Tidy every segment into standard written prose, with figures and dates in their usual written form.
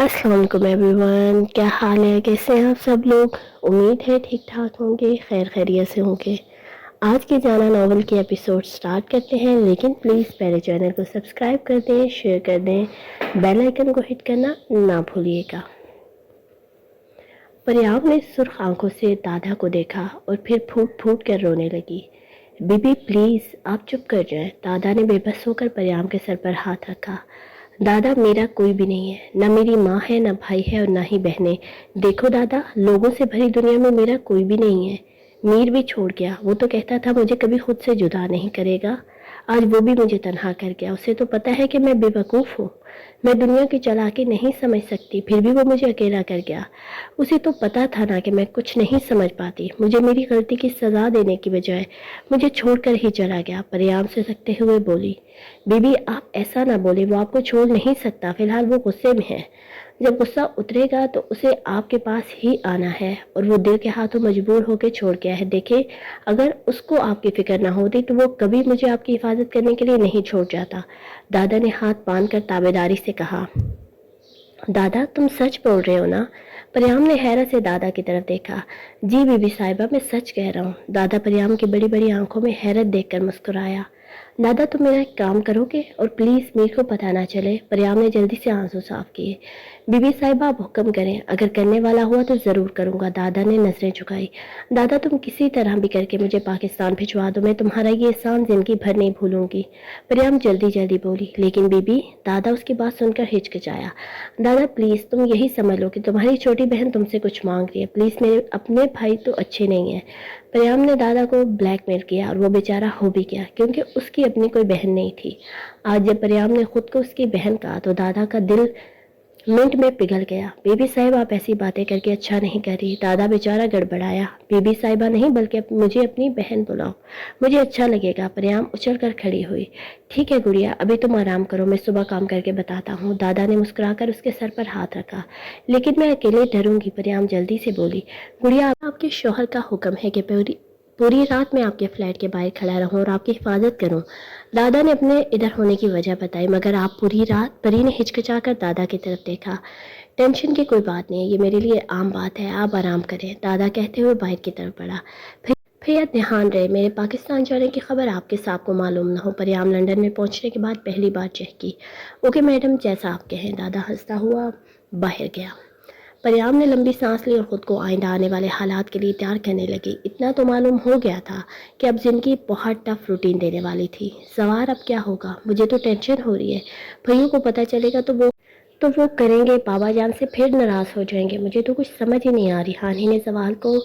अस्सलाम वालेकुम एवरीवन, क्या हाल है? कैसे हैं आप सब लोग? उम्मीद है ठीक ठाक होंगे, खैर खैरियत से होंगे। आज के जाना नॉवल के एपिसोड स्टार्ट करते हैं, लेकिन प्लीज़ पहले चैनल को सब्सक्राइब कर दें, शेयर कर दें, बेल आइकन को हिट करना ना भूलिएगा। परियाव ने सुर्ख आंखों से दादा को देखा और फिर फूट फूट कर रोने लगी। बीबी प्लीज़ आप चुप कर जाएं। दादा ने बेबस होकर परियाम के सर पर हाथ रखा। दादा मेरा कोई भी नहीं है, न मेरी माँ है, न भाई है और न ही बहनें। देखो दादा, लोगों से भरी दुनिया में मेरा कोई भी नहीं है। मीर भी छोड़ गया, वो तो कहता था मुझे कभी खुद से जुदा नहीं करेगा। आज वो भी मुझे तन्हा कर गया। उसे तो पता है कि मैं बेवकूफ़ हूँ, मैं दुनिया की चालाकी नहीं समझ सकती, फिर भी वो मुझे अकेला कर गया। उसे तो पता था ना कि मैं कुछ नहीं समझ पाती। मुझे मेरी गलती की सज़ा देने की बजाय मुझे छोड़कर ही चला गया। परियाम से सकते हुए बोली, बीबी आप ऐसा ना बोले, वो आपको छोड़ नहीं सकता, फिलहाल वो गुस्से में है। जब गुस्सा उतरेगा तो उसे आपके पास ही आना है, और वो दिल के हाथों मजबूर होकर छोड़ गया है। देखे, अगर उसको आपकी फिक्र ना होती तो वो कभी मुझे आपकी हिफाजत करने के लिए नहीं छोड़ जाता। दादा ने हाथ बांध कर ताबेदारी से कहा। दादा तुम सच बोल रहे हो ना? परियाम ने हैरत से दादा की तरफ देखा। जी बीबी साहिबा, मैं सच कह रहा हूँ। दादा परियाम की बड़ी बड़ी आंखों में हैरत देखकर मुस्कुराया। दादा तुम मेरा एक काम करोगे और प्लीज़ मीर को पता ना चले। परियाम ने जल्दी से आंसू साफ किए। बीबी साहिबा आप हुक्म करें, अगर करने वाला हुआ तो ज़रूर करूँगा। दादा ने नजरें झुकाई। दादा तुम किसी तरह भी करके मुझे पाकिस्तान भिजवा दो, मैं तुम्हारा ये एहसान जिंदगी भर नहीं भूलूंगी। परियाम जल्दी जल्दी बोली। लेकिन बीबी, दादा उसकी बात सुनकर हिचकिचाया। दादा प्लीज़ तुम यही समझ लो कि तुम्हारी छोटी बहन तुमसे कुछ मांग रही है। प्लीज़, मेरे अपने भाई तो अच्छे नहीं हैं। परियाम ने दादा को ब्लैकमेल किया और वो बेचारा हो भी गया, क्योंकि उसकी अपनी कोई बहन नहीं थी। आज जब परियाम ने खुद को उसकी बहन कहा तो दादा का दिल मिनट में पिघल गया। बीबी साहिबा आप ऐसी बातें करके अच्छा नहीं कर रही। दादा बेचारा गड़बड़ाया। बीबी साहिबा नहीं, बल्कि मुझे अपनी बहन बुलाओ, मुझे अच्छा लगेगा। परियाम उछल कर खड़ी हुई। ठीक है गुड़िया, अभी तुम आराम करो, मैं सुबह काम करके बताता हूँ। दादा ने मुस्कुराकर उसके सर पर हाथ रखा। लेकिन मैं अकेले डरूंगी। परियाम जल्दी से बोली। गुड़िया आपके शौहर का हुक्म है कि पूरी पूरी रात मैं आपके फ्लैट के बाहर खड़ा रहूं और आपकी हिफाजत करूं। दादा ने अपने इधर होने की वजह बताई। मगर आप पूरी रात? परी ने हिचकिचाकर दादा की तरफ देखा। टेंशन की कोई बात नहीं है, ये मेरे लिए आम बात है, आप आराम करें। दादा कहते हुए बाहर की तरफ बढ़ा। फिर ध्यान रहे मेरे पाकिस्तान जाने की खबर आपके साहब को मालूम ना हो। परियाम लंदन में पहुंचने के बाद पहली बार चहकी। ओके मैडम, जैसा आप कहें। दादा हंसता हुआ बाहर गया। परियाम ने लंबी सांस ली और खुद को आइंदा आने वाले हालात के लिए तैयार करने लगी। इतना तो मालूम हो गया था कि अब जिंदगी बहुत टफ रूटीन देने वाली थी। सवार अब क्या होगा? मुझे तो टेंशन हो रही है। भैया को पता चलेगा तो वो करेंगे, बाबा जान से फिर नाराज हो जाएंगे। मुझे तो कुछ समझ ही नहीं आ रही। हानी ने सवाल को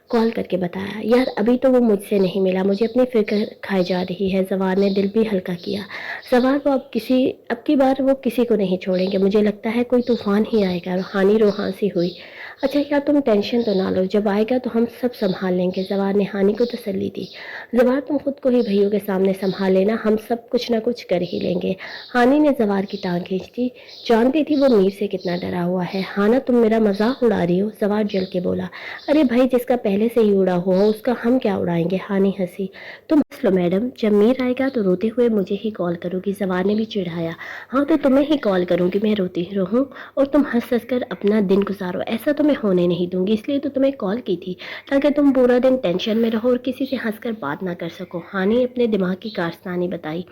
कॉल करके बताया। यार अभी तो वो मुझसे नहीं मिला, मुझे अपनी फिक्र खाई जा रही है। जवान ने दिल भी हल्का किया। सवाल को अब की बार वो किसी को नहीं छोड़ेंगे। मुझे लगता है कोई तूफान ही आएगा। हानि रोहांसी हुई। अच्छा यार तुम टेंशन तो ना लो, जब आएगा तो हम सब संभाल लेंगे। जवान ने हानि को तसल्ली दी। जवार तुम खुद को ही भैया के सामने संभाल लेना, हम सब कुछ ना कुछ कर ही लेंगे। हानि ने जवार की टांग खींची। जानती थी वो मीर से कितना डरा हुआ है। हाना तुम मेरा मजाक उड़ा रही हो? जवार जल के बोला। अरे भाई, जिसका पहले से ही उड़ा हुआ हो उसका हम क्या उड़ाएंगे? हानि हंसी। तुम हंस लो मैडम, जब मीर आएगा तो रोते हुए मुझे ही कॉल करोगी। जवार ने भी चिढ़ाया। हाँ तो तुम्हें ही कॉल करूंगी, मैं रोती रहूं और तुम हंस हंस कर अपना दिन गुजारो। ऐसा तो मैं होने नहीं दूंगी, इसलिए तो तुम्हें कॉल की थी, ताकि तुम पूरा दिन टेंशन में रहो और किसी से हंसकर बात ना कर सको। हानि अपने दिमाग की कारस्तानी बताई।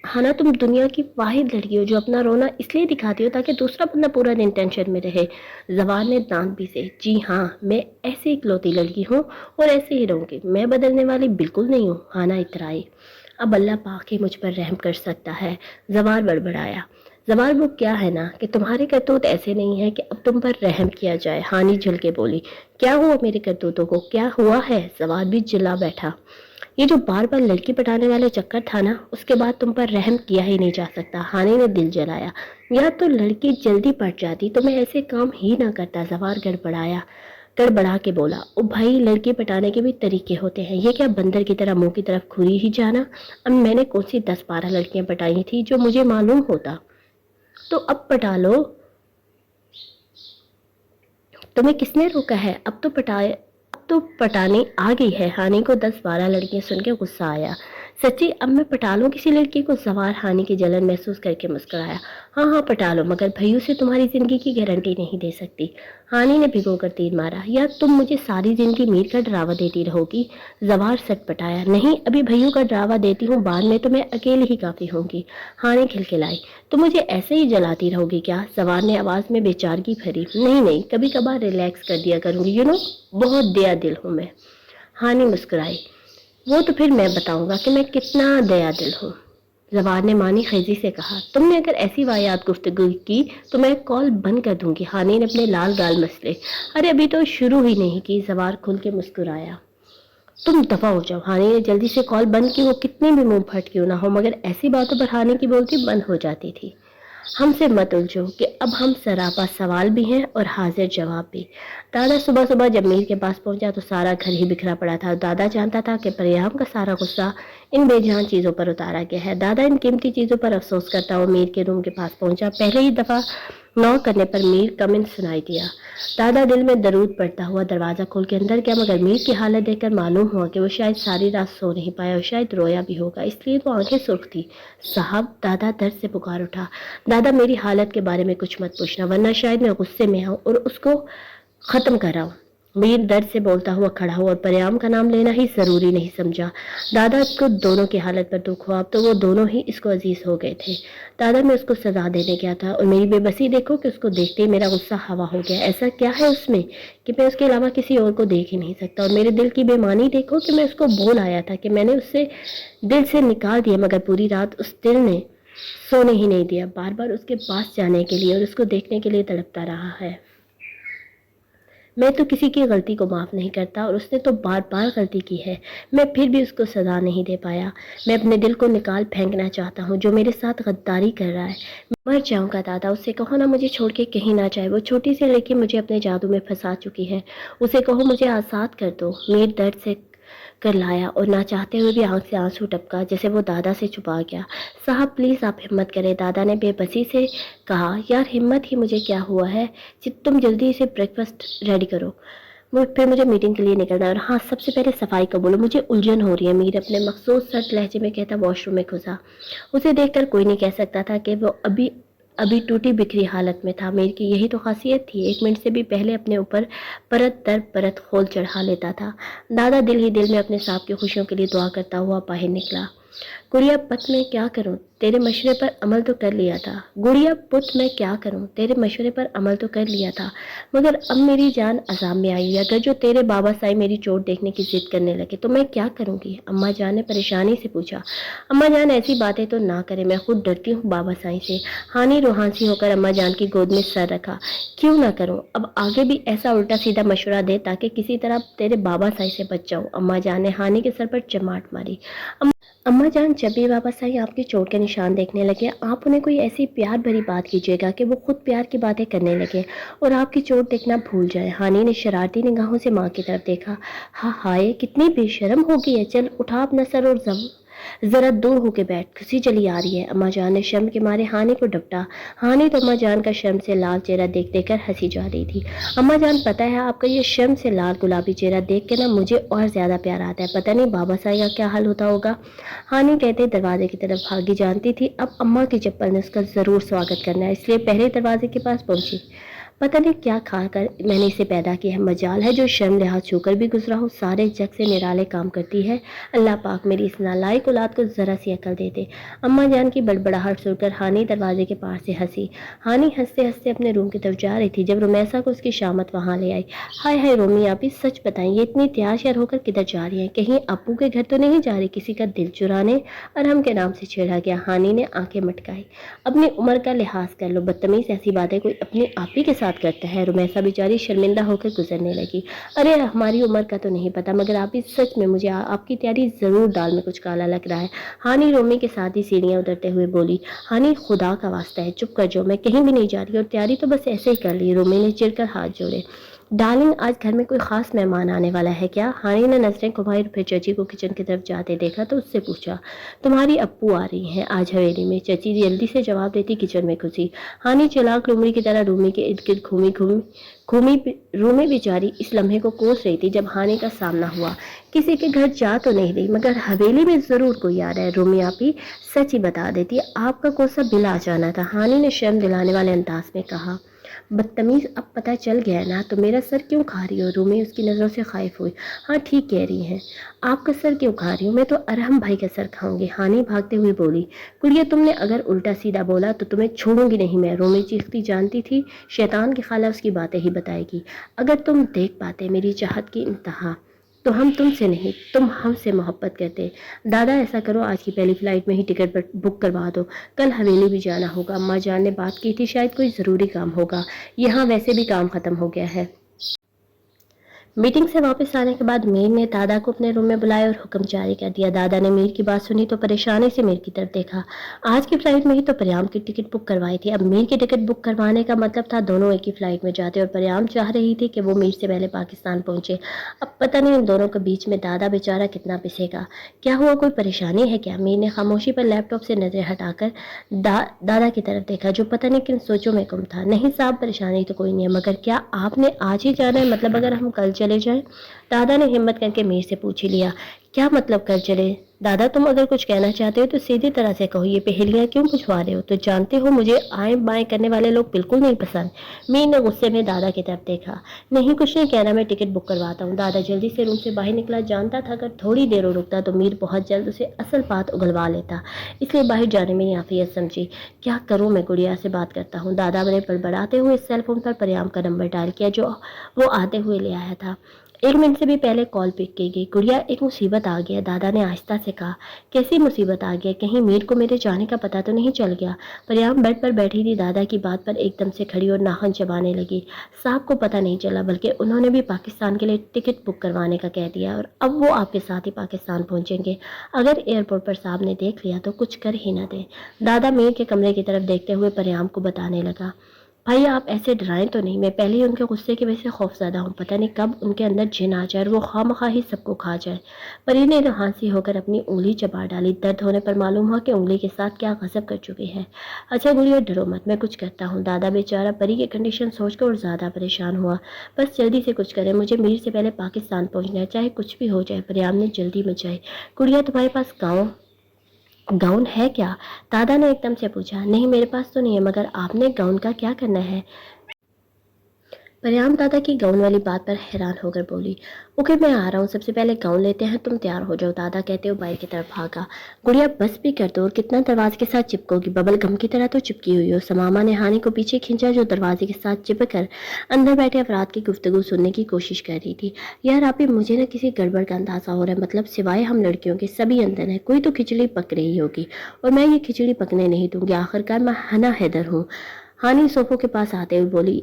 हाना तुम दुनिया की वाहिद लड़की हो जो अपना रोना इसलिए दिखाती हो ताकि दूसरा बंदा पूरा दिन टेंशन में रहे। जवान ने दांत भी से। जी हाँ, मैं ऐसी इकलौती लड़की हूँ और ऐसे ही रहूंगी, मैं बदलने वाली बिल्कुल नहीं हूँ। हाना इतराई। अब अल्लाह पाक ही मुझ पर रहम कर सकता है। जवार बड़बड़ाया। जवार वो क्या है ना कि तुम्हारे करतूत ऐसे नहीं है कि अब तुम पर रहम किया जाए। हानि झल के बोली। क्या हुआ मेरे करतूतों को? क्या हुआ है? जवार भी चिल्ला बैठा। ये जो बार बार लड़की पटाने वाले चक्कर था ना, उसके बाद तुम पर रहम किया ही नहीं जा सकता। हानि ने दिल जलाया। या तो लड़की जल्दी पट जाती तो मैं ऐसे काम ही ना करता। जवार गड़बड़ा के बोला। ओ भाई, लड़की पटाने के भी तरीके होते हैं, ये क्या बंदर की तरह मुंह की तरफ घूरी ही जाना। अब मैंने कौन सी 10-12 लड़कियां पटाई थी जो मुझे मालूम होता? तो अब पटा लो। तुम्हें किसने रोका है? अब तो पटाने आ गई है। हानि को 10-12 लड़कियां सुन के गुस्सा आया। सच्ची अब मैं पटा लूं किसी लड़की को? सवार हानि की जलन महसूस करके मुस्कुराया। हाँ हाँ पटा लो, मगर भैयू से तुम्हारी जिंदगी की गारंटी नहीं दे सकती। हानि ने भिगो कर तीर मारा। या तुम मुझे सारी जिंदगी मीर का डरावा देती रहोगी? जवार सटपटाया। नहीं, अभी भैयू का डरावा देती हूँ, बाद में तो मैं अकेली ही काफी होंगी। हानि खिलखिलाई। तुम मुझे ऐसे ही जलाती रहोगी क्या? जवार ने आवाज में बेचारगी भरी। नहीं नहीं, कभी कभार रिलैक्स कर दिया करूंगी, बहुत दया दिल हूं मैं। हानि मुस्कुराई। वो तो फिर मैं बताऊंगा कि मैं कितना दया दिल हूँ। जवार ने मानी खेजी से कहा। तुमने अगर ऐसी वाहियात गुफ्तगू की तो मैं कॉल बंद कर दूंगी। हानि ने अपने लाल गाल मसले। अरे अभी तो शुरू ही नहीं की। जवार खुल के मुस्कुराया। तुम दफा हो जाओ। हानि ने जल्दी से कॉल बंद की। वो कितनी भी मुंह फट क्यों ना हो, मगर ऐसी बातों पर हानि की बोलती बंद हो जाती थी। हमसे मत उलझो कि अब हम सरापा सवाल भी हैं और हाजिर जवाब भी। दादा सुबह सुबह जब मीर के पास पहुंचा तो सारा घर ही बिखरा पड़ा था। दादा जानता था कि परियाम का सारा गुस्सा इन बेजान चीजों पर उतारा गया है। दादा इन कीमती चीजों पर अफसोस करता हुआ मीर के रूम के पास पहुंचा। पहले ही दफा नॉक करने पर मीर कम इन सुनाई दिया। दादा दिल में दरूद पढ़ता हुआ दरवाजा खोल के अंदर गया, मगर मीर की हालत देखकर मालूम हुआ कि वो शायद सारी रात सो नहीं पाया और शायद रोया भी होगा, इसलिए वो आंखें सुर्ख थी। साहब, दादा दर्द से पुकार उठा। दादा मेरी हालत के बारे में कुछ मत पूछना, वरना शायद मैं गुस्से में आऊं और उसको खत्म कर रहा हूं। मीर दर्द से बोलता हुआ खड़ा हुआ और परियाम का नाम लेना ही जरूरी नहीं समझा। दादा को दोनों की हालत पर दुख हुआ। अब तो वो दोनों ही इसको अजीज हो गए थे। दादा मैं उसको सजा देने गया था और मेरी बेबसी देखो कि उसको देखते ही मेरा गुस्सा हवा हो गया। ऐसा क्या है उसमें कि मैं उसके अलावा किसी और को देख ही नहीं सकता? और मेरे दिल की बेईमानी देखो कि मैं उसको बोल आया था कि मैंने उससे दिल से निकाल दिया, मगर पूरी रात उस दिल ने सोने ही नहीं दिया। बार बार उसके पास जाने के लिए और उसको देखने के लिए तड़पता रहा है। मैं तो किसी की गलती को माफ़ नहीं करता और उसने तो बार बार गलती की है, मैं फिर भी उसको सज़ा नहीं दे पाया। मैं अपने दिल को निकाल फेंकना चाहता हूँ जो मेरे साथ गद्दारी कर रहा है। मर जाऊंगा दादा, उससे कहो ना मुझे छोड़ के कहीं ना जाए। वो छोटी सी लड़की मुझे अपने जादू में फंसा चुकी है, उसे कहो मुझे आज़ाद कर दो। मीर दर्द से कर लाया और ना चाहते हुए भी आंख से आंसू टपका, जैसे वो दादा से छुपा गया। साहब प्लीज़ आप हिम्मत करें, दादा ने बेबसी से कहा। यार हिम्मत ही मुझे क्या हुआ है, तुम जल्दी से ब्रेकफास्ट रेडी करो, फिर मुझे मीटिंग के लिए निकलना है। और हाँ, सबसे पहले सफाई का बोलो, मुझे उलझन हो रही है। मीर अपने मखसूस सट लहजे में कहता वॉशरूम में घुसा। उसे देखकर कोई नहीं कह सकता था कि वो अभी अभी टूटी बिखरी हालत में था। मीर की यही तो खासियत थी, 1 मिनट से भी पहले अपने ऊपर परत दर परत खोल चढ़ा लेता था। दादा दिल ही दिल में अपने साहब की खुशियों के लिए दुआ करता हुआ बाहर निकला। गुड़िया पुत मैं क्या करूं, तेरे मशवरे पर अमल तो कर लिया था। गुड़िया पुत मैं क्या करूं, तेरे मशवरे पर अमल तो कर लिया था, मगर अब मेरी जान अजाब में आई है। अगर जो तेरे बाबा साई मेरी चोट देखने की जिद करने लगे तो मैं क्या करूंगी? अम्मा जान ने परेशानी से पूछा। अम्मा जान ऐसी बातें तो ना करें, मैं खुद डरती हूँ बाबा साई से। हानि रूहानी होकर अम्मा जान की गोद में सर रखा। क्यों ना करूं, अब आगे भी ऐसा उल्टा सीधा मशवरा दे ताकि किसी तरह तेरे बाबा साई से बच जाऊं। अम्मा जान ने हानि के सर पर चमाट मारी। अम्मा जान, जब भी बाबा साईं आपकी चोट के निशान देखने लगे, आप उन्हें कोई ऐसी प्यार भरी बात कीजिएगा कि वो खुद प्यार की बातें करने लगे और आपकी चोट देखना भूल जाए। हानि ने शरारती निगाहों से माँ की तरफ देखा। हाँ हाय, कितनी बेशर्म हो गई है। चल उठा अपना सर और जरा दूर होके बैठ, खुशी चली आ रही है। अम्मा जान ने शर्म के मारे हानि को डपटा। हानि तो अम्मा जान का शर्म से लाल चेहरा देख देकर हंसी जा रही थी। अम्मा जान, पता है आपका ये शर्म से लाल गुलाबी चेहरा देख के ना मुझे और ज्यादा प्यार आता है। पता नहीं बाबा साईं का क्या हाल होता होगा। हानि कहते दरवाजे की तरफ भागी। जानती थी अब अम्मा की चप्पल ने उसका जरूर स्वागत करना है, इसलिए पहले दरवाजे के पास पहुंची। पता नहीं क्या खाकर मैंने इसे पैदा किया है, मजाल है जो शर्म लिहाज छूकर भी गुजरा हो। सारे जग से निराले काम करती है। अल्लाह पाक मेरी इस नालायक औलाद को जरा सी अकल दे दे। अम्मा जान की बड़बड़ाहट सुनकर हानि दरवाजे के पास से हंसी। हानि हंसते हंसते अपने रूम की तरफ जा रही थी जब रुमैसा को उसकी शामत वहां ले आई। हाय हाय रोमी, आप ही सच बताएं, ये इतनी तैयार श्यार होकर किधर जा रही है? कहीं अप्पू के घर तो नहीं जा रही किसी का दिल चुराने? अरहम के नाम से छेड़ा गया। हानि ने आंखें मटकाई। अपनी उम्र का लिहाज कर लो, बदतमीज ऐसी बातें कोई अपनी आप ही के साथ करता है। रुमैसा बेचारी शर्मिंदा होकर गुजरने लगी। अरे हमारी उम्र का तो नहीं पता, मगर आप इस सच में मुझे आपकी तैयारी जरूर दाल में कुछ काला लग रहा है। हानि रोमी के साथ ही सीढ़ियां उतरते हुए बोली। हानि खुदा का वास्ता है चुप कर जाओ, मैं कहीं भी नहीं जा रही और तैयारी तो बस ऐसे ही कर ली। रोमी ने चिढ़कर हाथ जोड़े। ڈارلنگ آج گھر میں کوئی خاص مہمان آنے والا ہے کیا؟ ہانی نے نظریں گھمائی اور پھر چچی کو کچن کی طرف جاتے دیکھا تو اس سے پوچھا، تمہاری ابو آ رہی ہیں آج حویلی میں؟ چچی جلدی سے جواب دیتی کچن میں گھسی۔ ہانی چلاک لومڑی کی طرح رومی کے ارد گرد گھومی رومی بیچاری اس لمحے کو کوس رہی تھی جب ہانی کا سامنا ہوا۔ کسی کے گھر جا تو نہیں رہی مگر حویلی میں ضرور کوئی آ رہا ہے۔ رومی آپی سچ ہی بتا دیتی، آپ کا کوسا بل آ جانا تھا، ہانی نے شرم دلانے والے انداز میں کہا۔ بدتمیز، اب پتہ چل گیا نا، تو میرا سر کیوں کھا رہی ہو؟ رومی اس کی نظروں سے خائف ہوئی۔ ہاں ٹھیک کہہ رہی ہیں، آپ کا سر کیوں کھا رہی ہوں؟ میں تو ارحم بھائی کا سر کھاؤں گی، ہانی بھاگتے ہوئے بولی۔ گڑیا تم نے اگر الٹا سیدھا بولا تو تمہیں چھوڑوں گی نہیں میں، رومی چیختی، جانتی تھی شیطان کی خالہ اس کی باتیں ہی بتائے گی۔ اگر تم دیکھ پاتے میری چاہت کی انتہا تو ہم تم سے نہیں، تم ہم سے محبت کرتے۔ دادا ایسا کرو، آج کی پہلی فلائٹ میں ہی ٹکٹ بک کروا دو، کل حویلی بھی جانا ہوگا، اماں جان نے بات کی تھی، شاید کوئی ضروری کام ہوگا، یہاں ویسے بھی کام ختم ہو گیا ہے۔ میٹنگ سے واپس آنے کے بعد میر نے دادا کو اپنے روم میں بلایا اور حکم جاری کر دیا۔ دادا نے میر کی بات سنی تو پریشانی سے میر کی طرف دیکھا۔ آج کی فلائٹ میں ہی تو پریام کی ٹکٹ بک کروائی تھی، اب میر کی ٹکٹ بک کروانے کا مطلب تھا دونوں ایک ہی فلائٹ میں جاتے، اور پریام چاہ رہی تھی کہ وہ میر سے پہلے پاکستان پہنچے۔ اب پتہ نہیں ان دونوں کے بیچ میں دادا بیچارہ کتنا پسے گا۔ کیا ہوا، کوئی پریشانی ہے کیا؟ میر نے خاموشی پر لیپ ٹاپ سے نظریں ہٹا کر دادا کی طرف دیکھا جو پتہ نہیں کن سوچوں میں گم تھا۔ نہیں صاحب، پریشانی تو کوئی نہیں ہے، مگر کیا آپ نے آج ہی جانا ہے؟ مطلب اگر ہم کل چلے جائیں؟ دادا نے ہمت کر کے میر سے پوچھ لیا۔ کیا مطلب کل چلے؟ دادا تم اگر کچھ کہنا چاہتے ہو تو سیدھی طرح سے کہو، یہ پہیلیاں کیوں پوچھوا رہے ہو؟ تو جانتے ہو مجھے آئیں بائیں کرنے والے لوگ بالکل نہیں پسند۔ میر نے غصے میں دادا کی طرف دیکھا۔ نہیں کچھ نہیں کہنا، میں ٹکٹ بک کرواتا ہوں۔ دادا جلدی سے روم سے باہر نکلا، جانتا تھا اگر تھوڑی دیر اور رکتا تو میر بہت جلد اسے اصل بات اگلوا لیتا، اس لیے باہر جانے میں یافیت سمجھی۔ کیا کروں، میں گڑیا سے بات کرتا ہوں۔ دادا نے بڑبڑاتے ہوئے سیل فون پر پریام کا نمبر ڈائل کیا جو وہ آتے ہوئے لے آیا تھا۔ 1 منٹ سے بھی پہلے کال پک کی گئی۔ گڑیا ایک مصیبت آ گیا، دادا نے آہستہ سے کہا۔ کیسی مصیبت آ گیا؟ کہیں میر کو میرے جانے کا پتہ تو نہیں چل گیا؟ پریام بیڈ پر بیٹھی تھی، دادا کی بات پر ایک دم سے کھڑی اور ناخن چبانے لگی۔ صاحب کو پتہ نہیں چلا، بلکہ انہوں نے بھی پاکستان کے لیے ٹکٹ بک کروانے کا کہہ دیا اور اب وہ آپ کے ساتھ ہی پاکستان پہنچیں گے۔ اگر ایئرپورٹ پر صاحب نے دیکھ لیا تو کچھ کر ہی نہ دیں۔ دادا میر کے کمرے کی طرف دیکھتے ہوئے پریام کو بتانے لگا۔ بھائی آپ ایسے ڈرائیں تو نہیں، میں پہلے ہی ان کے غصے کی وجہ سے خوف زدہ ہوں، پتہ نہیں کب ان کے اندر جن آ جائے اور وہ خواہ ہی سب کو کھا جائے۔ پری نے روحانسی ہو کر اپنی انگلی چبا ڈالی، درد ہونے پر معلوم ہوا کہ انگلی کے ساتھ کیا غضب کر چکی ہے۔ اچھا گڑیا ڈرو مت، میں کچھ کرتا ہوں۔ دادا بیچارہ پری کی کنڈیشن سوچ کر اور زیادہ پریشان ہوا۔ بس جلدی سے کچھ کریں، مجھے میر سے پہلے پاکستان پہنچنا ہے، چاہے کچھ بھی ہو جائے۔ پریام نے جلدی مچائی۔ گڑیا تمہارے پاس گاؤن ہے کیا؟ دادا نے ایک دم سے پوچھا۔ نہیں میرے پاس تو نہیں ہے، مگر آپ نے گاؤن کا کیا کرنا ہے؟ پریام دادا کی گاؤن والی بات پر حیران ہو کر بولی۔ اوکے میں آ رہا ہوں، سب سے پہلے گاؤن لیتے ہیں، تم تیار ہو جاؤ، دادا کہتے ہوئے باہر کی طرف بھاگا۔ گڑیا بس بھی کر دو، اور کتنا دروازے کے ساتھ چپکو گی، ببل گم کی طرح تو چپکی ہوئی ہو۔ سماما نے ہانی کو پیچھے کھینچا جو دروازے کے ساتھ چپک کر اندر بیٹھے افراد کی گفتگو سننے کی کوشش کر رہی تھی۔ یار آپی مجھے نہ کسی گڑبڑ کا اندازہ ہو رہا ہے، مطلب سوائے ہم لڑکیوں کے سبھی اندر ہیں، کوئی تو کھچڑی پک رہی ہوگی، اور میں یہ کھچڑی پکنے نہیں دوں گی، آخرکار میں حنا حیدر ہوں۔ ہانی صوفوں کے پاس آتے ہوئے بولی۔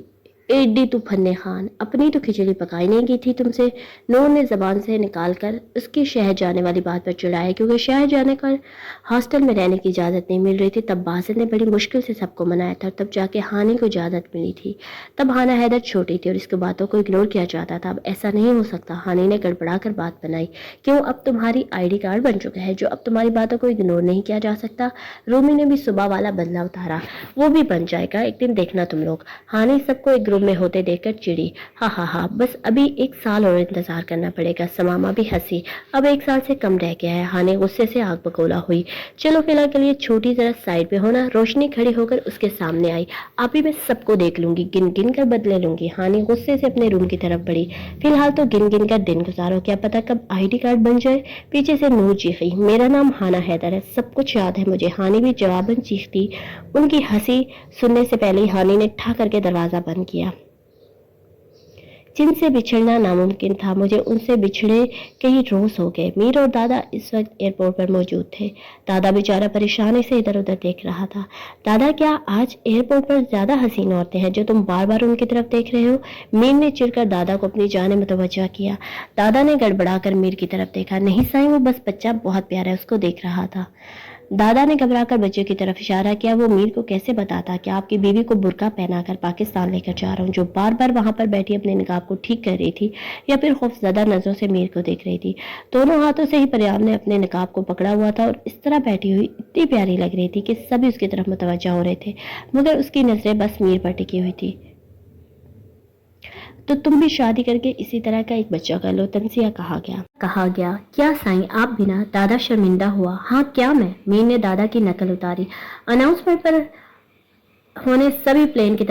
ایڈی تو پھنے خان، اپنی تو کھچڑی پکائی نہیں کی تھی تم سے؟ نور نے زبان سے نکال کر اس کی شہر جانے والی بات پر چڑھایا، کیونکہ شہر جانے کا ہاسٹل میں رہنے کی اجازت نہیں مل رہی تھی، تب باسل نے بڑی مشکل سے سب کو منایا تھا، اور تب جا کے ہانی کو اجازت ملی تھی۔ تب ہانا حیدر چھوٹی تھی اور اس کی باتوں کو اگنور کیا جاتا تھا، اب ایسا نہیں ہو سکتا۔ ہانی نے گڑبڑا کر بات بنائی۔ کیوں؟ اب تمہاری ID کارڈ بن چکا ہے جو اب تمہاری باتوں کو اگنور نہیں کیا جا سکتا۔ رومی نے بھی صبح والا بدلہ اتارا۔ وہ بھی بن جائے گا، ایک دن دیکھنا تم لوگ۔ ہانی سب کو ایک گروپ میں ہوتے دیکھ کر چڑی۔ ہاں بس ابھی 1 سال اور انتظار کرنا پڑے گا۔ سماما بھی ہنسی۔ اب 1 سال سے کم رہ گیا ہے۔ ہانی غصے سے آگ بگولا ہوئی۔ چلو فی الحال کے لیے چھوٹی ذرا سائڈ پہ ہونا۔ روشنی کھڑی ہو کر اس کے سامنے آئی۔ آپی میں سب کو دیکھ لوں گی، گن گن کر بدلے لوں گی۔ ہانی غصے سے اپنے روم کی طرف بڑھی۔ فی الحال تو گن گن کر دن گزارو، کیا پتا کب ID کارڈ بن جائے۔ پیچھے سے نور چیخی۔ میرا نام ہانا حیدر ہے، سب کچھ یاد ہے مجھے۔ ہانی بھی جواباً چیختی۔ ان کی ہنسی سننے سے پہلے ہانی نے ٹھا کر کے دروازہ بند کیا۔ جن سے بچھڑنا ناممکن تھا، مجھے ان سے بچھڑے کئی روز ہو گئے۔ میر اور دادا اس وقت ایئرپورٹ پر موجود تھے۔ دادا بیچارہ پریشانی سے ادھر ادھر دیکھ رہا تھا۔ دادا کیا آج ایئرپورٹ پر زیادہ حسین عورتیں ہیں جو تم بار بار ان کی طرف دیکھ رہے ہو؟ میر نے چڑھ کر دادا کو اپنی جانب متوجہ کیا۔ دادا نے گڑبڑا کر میر کی طرف دیکھا۔ نہیں سائیں، وہ بس بچہ بہت پیارا ہے، اس کو دیکھ رہا تھا۔ दादा ने घबरा कर बच्चे की तरफ इशारा किया। वो मीर को कैसे बताता कि आपकी बीवी को बुर्का पहनाकर पाकिस्तान लेकर जा रहा हूँ, जो बार बार वहां पर बैठी अपने निकाब को ठीक कर रही थी या फिर खौफजदा नजरों से मीर को देख रही थी। दोनों हाथों से ही परियाम ने अपने निकाब को पकड़ा हुआ था और इस तरह बैठी हुई इतनी प्यारी लग रही थी कि सभी उसकी तरफ मुतवज्जा हो रहे थे, मगर उसकी नजरें बस मीर पर टिकी हुई थी। तो तुम भी शादी करके इसी तरह का एक बच्चा कर लो, तंसिया कहा गया। क्या साईं, आप बिना? दादा शर्मिंदा हुआ। हाँ क्या मैं? मीर ने दादा की नकल उतारी। अनाउंसमेंट होने सभी प्लेन की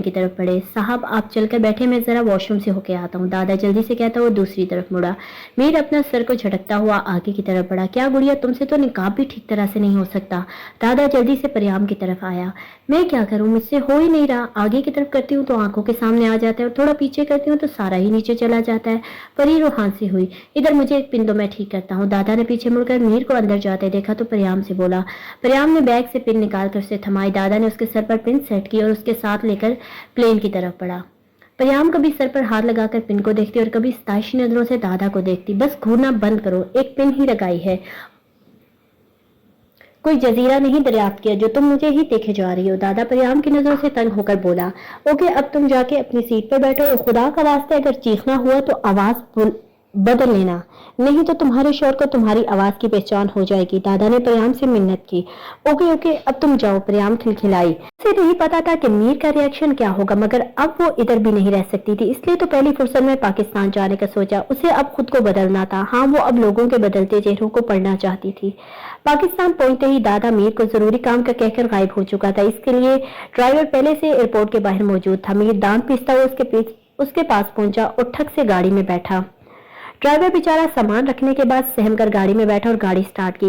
तरफ बढ़े। साहब आप चलकर बैठे, मैं जरा वॉशरूम से होके आता हूँ, दादा जल्दी से कहता हुआ दूसरी तरफ मुड़ा। मीर अपना सर को झटकता हुआ आगे की तरफ बढ़ा। क्या गुड़िया, तुमसे तो निकाब भी ठीक तरह से नहीं हो सकता। दादा जल्दी से परियाम की तरफ आया। मैं क्या करूं, मुझसे हो ही नहीं रहा। आगे की तरफ करती हूँ तो आंखों के सामने आ जाता है और थोड़ा पीछे करती हूँ तो सारा ही नीचे चला जाता है। परी रूहान से हुई, इधर मुझे एक पिन दो, मैं ठीक करता हूँ। दादा ने पीछे मुड़कर मीर को अंदर जाते देखा तो परियाम से बोला। परियाम ने बैग से पिन निकाल कर उसे थमाई। दादा ने उसके सर पर पिन सेट की और उसके साथ लेकर प्लेन की तरफ बढ़ा। परियाम कभी सर पर हाथ लगाकर पिन को देखती और कभी सताइशी नजरों से दादा को देखती। बस घूरना बंद करो, एक पिन ही लगाई है, कोई जजीरा नहीं दरियाफ्त किया जो तुम मुझे ही देखे जा रही हो। दादा परियाम की नजरों से तंग होकर बोला। ओके, अब तुम जाके अपनी सीट पर बैठो और खुदा का वास्ते अगर चीखना हुआ तो आवाज बदल लेना, नहीं तो तुम्हारे शोर को तुम्हारी आवाज की पहचान हो जाएगी। दादा ने परियाम से मिन्नत की। ओके अब तुम जाओ, परियाम खिलखिलाई। उसे नहीं पता था कि मीर का रिएक्शन क्या होगा, मगर अब वो इधर भी नहीं रह सकती थी, इसलिए तो पहली फुर्सत में पाकिस्तान जाने का सोचा। उसे अब खुद को बदलना था। हाँ, वो अब लोगों के बदलते चेहरों को पढ़ना चाहती थी। पाकिस्तान पहुंचते ही दादा मीर को जरूरी काम का कहकर गायब हो चुका था। इसके लिए ड्राइवर पहले से एयरपोर्ट के बाहर मौजूद था। मीर दांत पीसता हुआ उसके पास पहुंचा और ठक से गाड़ी में बैठा। ड्राइवर बेचारा सामान रखने के बाद सहम कर गाड़ी में बैठा और गाड़ी स्टार्ट की।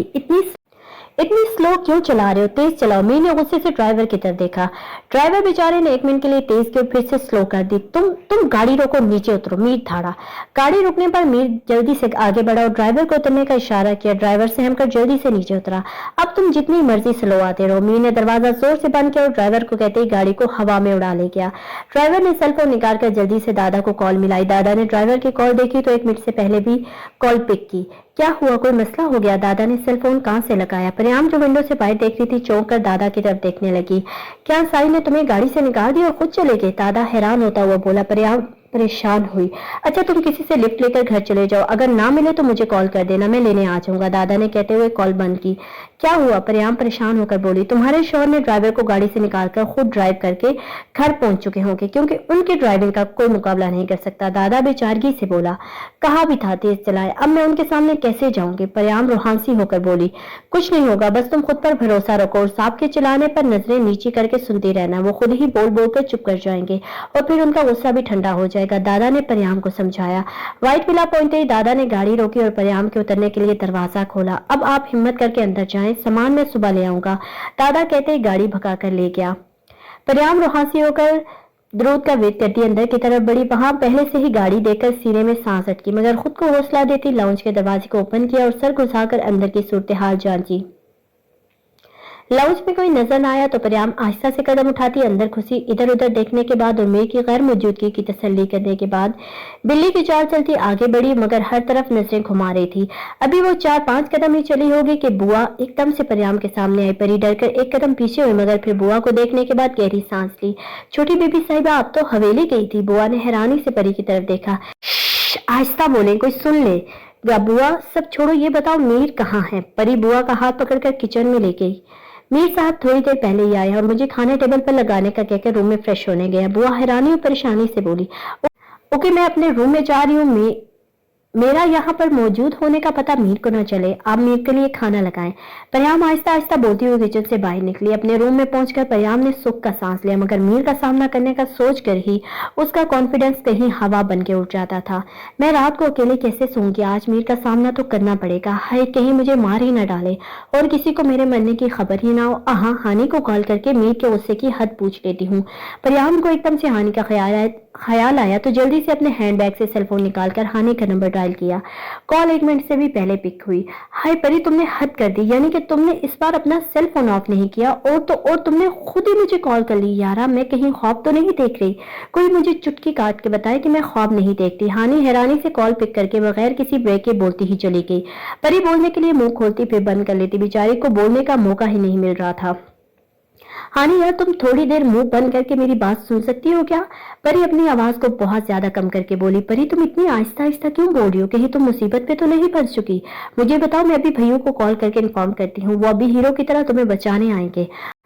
इतनी स्लो क्यों चला रहे हो, तेज चलाओ। मीर ने गुस्से से ड्राइवर की तरफ देखा। ड्राइवर बेचारे ने 1 मिनट के लिए तेज की और फिर से स्लो कर दी। तुम गाड़ी रोको, नीचे उतरो, मीर धाड़ा। गाड़ी रुकने पर मीर जल्दी से आगे बढ़ा और ड्राइवर को उतरने का इशारा किया। ड्राइवर सहम कर जल्दी से नीचे उतरा। अब तुम जितनी मर्जी स्लो आते रहो। मीर ने दरवाजा जोर से बंद किया और ड्राइवर को कहते ही गाड़ी को हवा में उड़ा ले गया। ड्राइवर ने सेल फोन निकाल कर जल्दी से दादा को कॉल मिलाई। दादा ने ड्राइवर की कॉल देखी तो 1 मिनट से पहले भी कॉल पिक की। क्या हुआ, कोई मसला हो गया? दादा ने सेल फोन कहां से लगाया? परियाम जो विंडो से बाहर देख रही थी चौंक कर दादा की तरफ देखने लगी। क्या साई ने तुम्हें गाड़ी से निकाल दिया और खुद चले गए? दादा हैरान होता हुआ बोला। परियाम परेशान हुई। अच्छा, तुम किसी से लिफ्ट लेकर घर चले जाओ, अगर ना मिले तो मुझे कॉल कर देना, मैं लेने आ जाऊंगा, दादा ने कहते हुए कॉल बंद की। क्या हुआ? परियाम परेशान होकर बोली। तुम्हारे शौहर ने ड्राइवर को गाड़ी से निकालकर खुद ड्राइव करके घर पहुंच चुके होंगे, क्योंकि उनकी ड्राइविंग का कोई मुकाबला नहीं कर सकता, दादा बेचारगी से बोला। कहा भी था तेज चलाए, अब मैं उनके सामने कैसे जाऊंगी? परियाम रूहानसी होकर बोली। कुछ नहीं होगा, बस तुम खुद पर भरोसा रखो और सांप के चिल्लाने पर नजरें नीचे करके सुनती रहना, वो खुद ही बोल बोल कर चुप कर जाएंगे और फिर उनका गुस्सा भी ठंडा हो जाएगा, दादा ने परियाम को समझाया। व्हाइट विला पहुंचते ही दादा ने गाड़ी रोकी और परियाम के उतरने के लिए दरवाजा खोला। अब आप हिम्मत करके अंदर जाएं, सामान मैं सुबह ले आऊंगा, दादा कहते ही गाड़ी भगा कर ले गया। परियाम रुहासी होकर द्रुत का वेट करती अंदर की तरफ बढ़ी। वहां पहले से ही गाड़ी देखकर सीने में सांस अटकी, मगर खुद को हौसला देती लाउंज के दरवाजे को ओपन किया और सर घुसाकर अंदर की सूरत हाल जांची। लाउंज में कोई नजर न आया तो परियाम आहिस्ता से कदम उठाती अंदर घुसी। इधर उधर देखने के बाद और मीर की गैर मौजूदगी की तसल्ली करने के बाद बिल्ली की चाल चलती आगे बढ़ी, मगर हर तरफ नजरें घुमा रही थी। अभी वो 4-5 कदम ही चली होगी कि बुआ एकदम से परियाम के सामने आई। परी डरकर एक कदम पीछे हुई, मगर फिर बुआ को देखने के बाद गहरी सांस ली। छोटी बीबी साहिबा अब तो हवेली गई थी। बुआ ने हैरानी से परी की तरफ देखा। आहिस्ता बोले, कोई सुन ले। बुआ सब छोड़ो, ये बताओ मीर कहाँ है? परी बुआ का हाथ पकड़कर किचन में ले गई। मीर साहब थोड़ी देर पहले ही आया और मुझे खाने टेबल पर लगाने का कहकर रूम में फ्रेश होने गया। बुआ हैरानी और परेशानी से बोली। ओके, मैं अपने रूम में जा रही हूँ, मेरा यहाँ पर मौजूद होने का पता मीर को न चले, आप मीर के लिए खाना लगाएं। परियाम आहिस्ता आहिस्ता बोलती हुई किचन से बाहर निकली। अपने रूम में पहुंचकर परियाम ने सुख का सांस लिया, मगर मीर का सामना करने का सोच कर ही उसका कॉन्फिडेंस कहीं हवा बन के उठ जाता था। मैं रात को अकेले कैसे सोऊंगी? आज मीर का सामना तो करना पड़ेगा। हाय, कहीं मुझे मार ही न डाले और किसी को मेरे मरने की खबर ही ना हो। हानि को कॉल करके मीर के गुस्से की हद पूछ लेती हूँ। परियाम को एकदम से हानि का ख्याल आया तो जल्दी से अपने हैंडबैग से सेलफोन निकालकर हानि का नंबर डायल ڈائل کیا. کال 1 منٹ سے بھی پہلے پک ہوئی. ہائے پری تم نے حد کر دی, یعنی کہ تم نے اس بار اپنا سیل فون آف نہیں کیا اور تم نے خود ہی مجھے کال کر لی. یارا میں کہیں خواب تو نہیں دیکھ رہی, کوئی مجھے چٹکی کاٹ کے بتائے کہ میں خواب نہیں دیکھتی. ہانی حیرانی سے کال پک کر کے بغیر کسی بریک کے بولتی ہی چلی گئی. پری بولنے کے لیے منہ کھولتی پھر بند کر لیتی, بیچاری کو بولنے کا موقع ہی نہیں مل رہا تھا. ہانی یار تم تھوڑی دیر منہ بند کر کے میری بات سن سکتی ہو کیا؟ پری اپنی آواز کو بہت زیادہ کم کر کے بولی. پری تم اتنی آہستہ آہستہ کیوں بول رہی ہو, کہیں تم مصیبت پہ تو نہیں پھنس چکی؟ مجھے بتاؤ, میں ابھی بھائیوں کو کال کر کے انفارم کرتی ہوں, وہ ابھی ہیرو کی طرح تمہیں بچانے آئیں گے.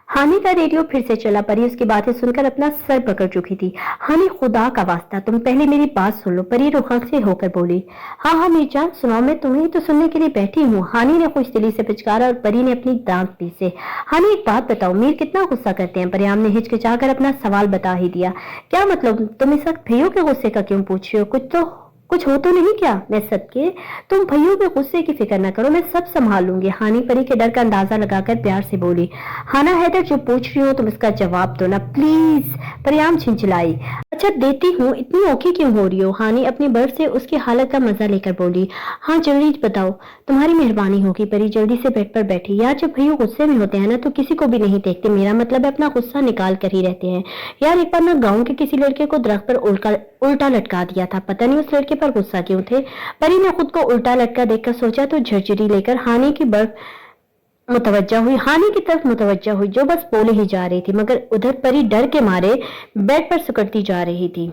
ہانی کا ریڈیو پھر سے چلا. پری اس کی باتیں سن کر اپنا سر پکڑ چکی تھی. ہانی خدا کا واسطہ تم پہلے میری بات سن لو, پری رخ سے ہو کر بولی. ہاں میر جان سناؤ, میں تمہیں تو سننے کے لیے بیٹھی ہوں. ہانی نے خوش دلی سے پچکارا اور پری نے اپنی دانت پیسے. ہانی ایک بات بتاؤ, میر کتنا غصہ کرتے ہیں؟ پریام نے ہچکچا کر اپنا سوال بتا ہی دیا. کیا مطلب, تم اس وقت بھائیوں کے غصے کا کیوں پوچھ رہے ہو؟ کچھ ہو تو نہیں کیا؟ میں صدقے تم بھائیوں کے غصے کی فکر نہ کرو, میں سب سنبھال لوں گی. ہانی پری کے ڈر کا اندازہ لگا کر پیار سے بولی. ہانا حیدر جو پوچھ رہی ہو تم اس کا جواب دو نا پلیز, پریام چھنچھلائی. اچھا دیتی ہوں, اتنی اوکھی کیوں ہو رہی ہو؟ ہانی اپنی برف سے اس کی حالت کا مزہ لے کر بولی. ہاں جلدی بتاؤ, تمہاری مہربانی ہوگی. پری جلدی سے بیڈ پر بیٹھی. یار جب بھائیوں غصے میں ہوتے ہیں نا تو کسی کو بھی نہیں دیکھتے, میرا مطلب ہے اپنا غصہ نکال کر ہی رہتے ہیں. یار ایک بار میں گاؤں کے کسی لڑکے کو درخت پر الٹا لٹکا دیا تھا, پتہ نہیں اس لڑکے پر غصہ کیوں تھے. پری نے خود کو الٹا لٹکا دیکھ کر سوچا تو جھرجھری لے کر ہانی کی طرف متوجہ ہوئی جو بس بولے ہی جا رہی تھی, مگر ادھر پری ڈر کے مارے بیڈ پر سکڑتی جا رہی تھی.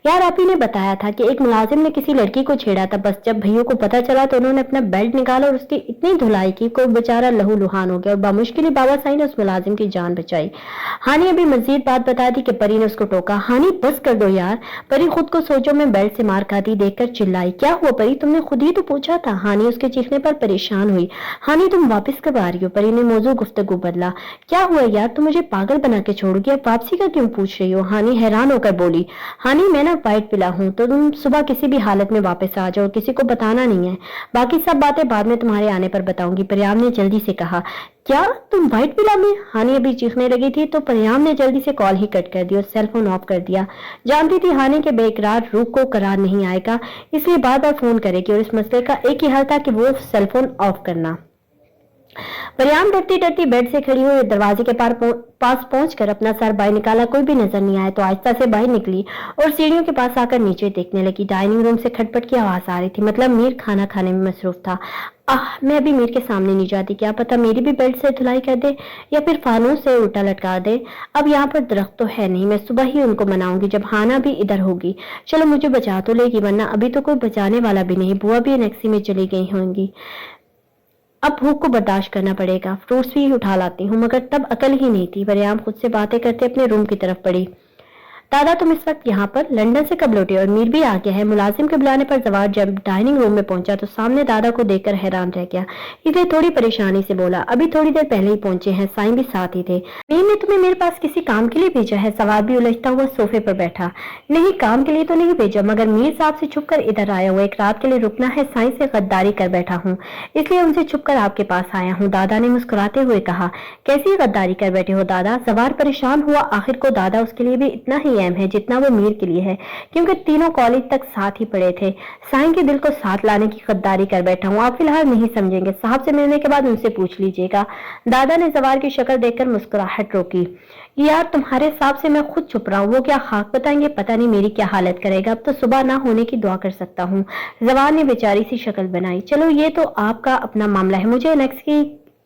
یار آپ ہی نے بتایا تھا کہ ایک ملازم نے کسی لڑکی کو چھیڑا تھا, بس جب بھائیوں کو پتا چلا تو انہوں نے اپنا بیلٹ نکالا اور اس کی اتنی دھلائی کی کہ بیچارہ لہو لہان ہو گیا اور بامشکل بابا صاحب نے اس ملازم کی جان بچائی. ہانی ابھی مزید بات بتا دی کہ پری نے اس کو ٹوکا. ہانی بس کر دو یار. پری خود کو سوچو میں بیلٹ سے مار کھاتی دیکھ کر چلائی. کیا ہوا پری, تم نے خود ہی تو پوچھا تھا. ہانی اس کے چیخنے پر پریشان ہوئی. ہانی تم واپس کب آ رہی ہو؟ پری نے موضوع گفتگو بدلا. کیا ہوا یار, تم مجھے پاگل بنا کے چھوڑ گی, اب واپسی کا کیوں پوچھ رہی ہو؟ ہانی حیران ہو کر بولی. ہانی میں نا وائٹ پلا ہوں تو تم صبح کسی بھی حالت میں واپس آ جاؤ, کسی کو بتانا نہیں ہے, باقی سب باتیں بعد میں تمہارے آنے پر بتاؤں گی. پریام نے جلدی سے کہا. کیا تم وائٹ پلا میں؟ ہانی ابھی چیخنے لگی تھی تو پریام نے جلدی سے کال ہی کٹ کر دی اور سیل فون آف کر دیا. جانتی تھی ہانی کے بے اقرار روح کو قرار نہیں آئے گا, اس لیے بار بار فون کرے گی اور اس مسئلے کا ایک ہی حل تھا کہ وہ سیل فون آف کرنا. پریام ڈرتی ڈرتی بیڈ سے کھڑی ہوئی دروازے کے پاس پہنچ کر اپنا سر باہر نکالا, کوئی بھی نظر نہیں آیا تو آہستہ سے باہر نکلی اور سیڑھیوں کے پاس آ کر نیچے دیکھنے لگی. ڈائننگ روم سے کھٹپٹ کی آواز آ رہی تھی, مطلب میر کھانا کھانے میں مصروف تھا. میں ابھی میر کے سامنے نہیں جاتی, کیا پتا میری بھی بیلٹ سے دھلائی کر دے یا پھر فانوس سے الٹا لٹکا دے. اب یہاں پر درخت تو ہے نہیں, میں صبح ہی ان کو مناؤں گی جب ہانا بھی ادھر ہوگی. چلو مجھے بچا تو لے گی, ورنہ ابھی تو کوئی بچانے والا بھی نہیں. بوا بھی انیکسی میں چلی گئی ہوں گی, اب بھوک کو برداشت کرنا پڑے گا. فروٹس بھی اٹھا لاتی ہوں, مگر تب عقل ہی نہیں تھی. پریام خود سے باتیں کرتے اپنے روم کی طرف پڑی. دادا تم اس وقت یہاں پر لندن سے کب لوٹے؟ اور میر بھی آ گیا ہے. ملازم کے بلانے پر زوار جب ڈائننگ روم میں پہنچا تو سامنے دادا کو دیکھ کر حیران رہ گیا, اس لیے تھوڑی پریشانی سے بولا. ابھی تھوڑی دیر پہلے ہی پہنچے ہیں, سائیں بھی ساتھ ہی تھے. میر نے تمہیں میرے پاس کسی کام کے لیے بھیجا ہے؟ سوار بھی الجھتا ہوا صوفے پر بیٹھا. نہیں کام کے لیے تو نہیں بھیجا, مگر میر صاحب سے چھپ کر ادھر آیا ہوں, ایک رات کے لیے رکنا ہے. سائیں سے غداری کر بیٹھا ہوں, اس لیے ان سے چھپ کر آپ کے پاس آیا ہوں. دادا نے مسکراتے ہوئے کہا. کیسی غداری کر بیٹھے ہو دادا؟ زوار پریشان ہوا. آخر کو دادا اس کے لیے بھی اتنا ہی اہم ہے جتنا وہ میر کے لیے ہے, کیونکہ تینوں کالج تک ساتھ ہی پڑے تھے. سائیں کے دل کو ساتھ لانے کی غداری کر بیٹھا ہوں. آپ فی الحال نہیں سمجھیں گے, صاحب سے ملنے کے بعد ان سے پوچھ لیجیے گا. دادا نے زوار کی شکل دیکھ کر مسکراہٹ روکی. یار تمہارے صاحب سے میں خود چھپ رہا ہوں, وہ کیا خاک بتائیں گے, پتہ نہیں میری کیا حالت کرے گا. اب تو صبح نہ ہونے کی دعا کر سکتا ہوں. زوار نے بیچاری سی شکل بنائی. چلو یہ تو آپ کا اپنا معاملہ ہے, مجھے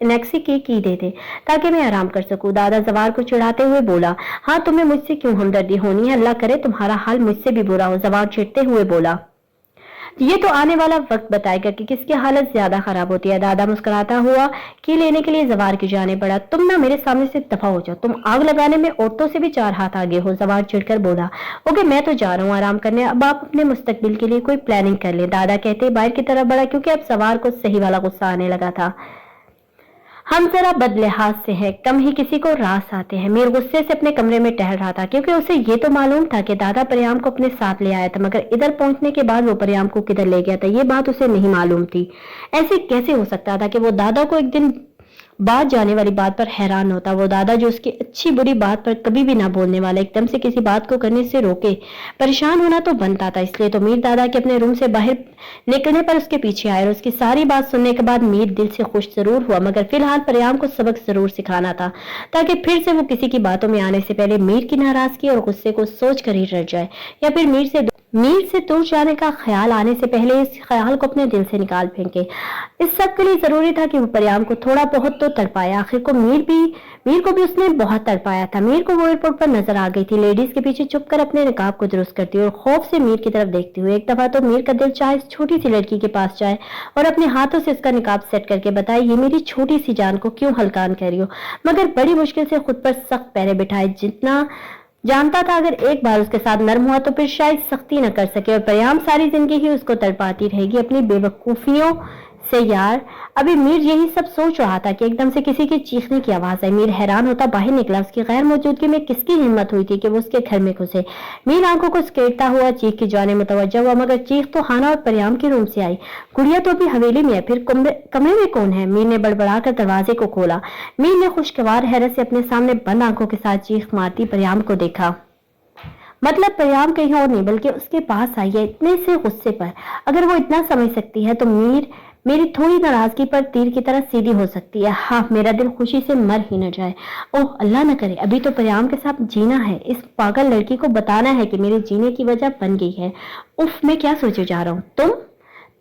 انیکسی کی دے دے تاکہ میں آرام کر سکوں. دادا زوار کو چڑھاتے ہوئے بولا. ہاں تمہیں مجھ سے کیوں ہمدردی ہونی ہے, اللہ کرے تمہارا حال مجھ سے بھی برا ہو. زوار چھڑتے ہوئے بولا. یہ تو آنے والا وقت بتائے گا کہ کس کی حالت زیادہ خراب ہوتی ہے. دادا مسکراتا ہوا کی لینے کے لیے زوار کی جانب بڑھا. تم نہ میرے سامنے سے دفع ہو جاؤ, تم آگ لگانے میں عورتوں سے بھی 4 ہاتھ آگے ہو. زوار چڑھ کر بولا. اوکے میں تو جا رہا ہوں آرام کرنے, اب آپ اپنے مستقبل کے لیے کوئی پلاننگ کر لیں. دادا کہتے باہر کی طرف بڑھا, کیونکہ اب زوار کو صحیح والا غصہ آنے لگا تھا. ہم ذرا بد لحاظ سے ہیں, کم ہی کسی کو راس آتے ہیں. میر غصے سے اپنے کمرے میں ٹہل رہا تھا, کیونکہ اسے یہ تو معلوم تھا کہ دادا پریام کو اپنے ساتھ لے آیا تھا, مگر ادھر پہنچنے کے بعد وہ پریام کو کدھر لے گیا تھا یہ بات اسے نہیں معلوم تھی. ایسے کیسے ہو سکتا تھا کہ وہ دادا کو ایک دن बात जाने वाली बात पर हैरान होता। वो दादा जो उसकी अच्छी बुरी बात पर कभी भी ना बोलने वाला, एकदम से किसी बात को करने से रोके। परेशान होना तो बनता था, इसलिए तो मीर दादा के अपने रूम से बाहर निकलने पर उसके पीछे आए और उसकी सारी बात सुनने के बाद मीर दिल से खुश जरूर हुआ, मगर फिलहाल परियाम को सबक जरूर सिखाना था, ताकि फिर से वो किसी की बातों में आने से पहले मीर की नाराजगी और गुस्से को सोच कर ही डर जाए, या फिर मीर से दूर जाने का ख्याल आने से पहले इस ख्याल को अपने दिल से निकाल फेंके। इस सब के लिए जरूरी था कि वो परियाम को थोड़ा बहुत तो तड़पाया। आखिर को मीर को भी उसने बहुत तड़पाया था। मीर को वो एयरपोर्ट पर नजर आ गई थी, लेडीज के पीछे छुप कर अपने निकाब को दुरुस्त करती हुई और खौफ से मीर की तरफ देखती हुई। एक दफा तो मीर का दिल चाहे इस छोटी सी लड़की के पास जाए और अपने हाथों से इसका निकाब सेट करके बताए, ये मेरी छोटी सी जान को क्यों हल्कान कर रही हो, मगर बड़ी मुश्किल से खुद पर सख्त पैरे बिठाए। जितना जानता था अगर एक बार उसके साथ नर्म हुआ तो फिर शायद सख्ती न कर सके और परियाम सारी जिंदगी ही उसको तड़पाती रहेगी अपनी बेवकूफियों से। यार, अभी मीर यही सब सोच रहा था कि एकदम से किसी के चीखने की आवाज आई। मीर हैरान होता बाहर निकला। उसकी गैर मौजूदगी में किसकी हिम्मत हुई थी कि वो उसके घर में घुसे। मीर आंखों को सकेटता हुआ चीख की जाने मुतवज्जा हुआ, मगर चीख तो हाना और परियाम के रूम से आई। गुड़िया तो अभी हवेली में है, फिर कमरे में कौन है? मीर ने बड़बड़ा कर दरवाजे को खोला। मीर ने खुशगवार हैरत से अपने सामने बंद आंखों के साथ चीख मारती परियाम को देखा। मतलब परियाम कहीं और नहीं बल्कि उसके पास आई है, इतने से गुस्से पर। अगर वो इतना समझ सकती है तो मेरी थोड़ी नाराजगी पर तीर की तरह सीधी हो सकती है। हाँ, मेरा दिल खुशी से मर ही न जाए। ओह अल्लाह न करे, अभी तो परियाम के साथ जीना है। इस पागल लड़की को बताना है कि मेरे जीने की वजह बन गई है। उफ, मैं क्या सोचे जा रहा हूँ।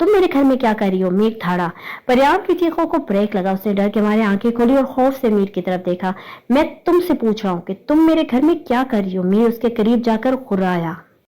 तुम मेरे घर में क्या कर रही हो? मीर थाड़ा। परियाम की चीखों को ब्रेक लगा। उसने डर के मारे आंखें खोली और खौफ से मीर की तरफ देखा। मैं तुमसे पूछ रहा हूँ कि तुम मेरे घर में क्या कर रही हो? मीर उसके करीब जाकर घुर्राया।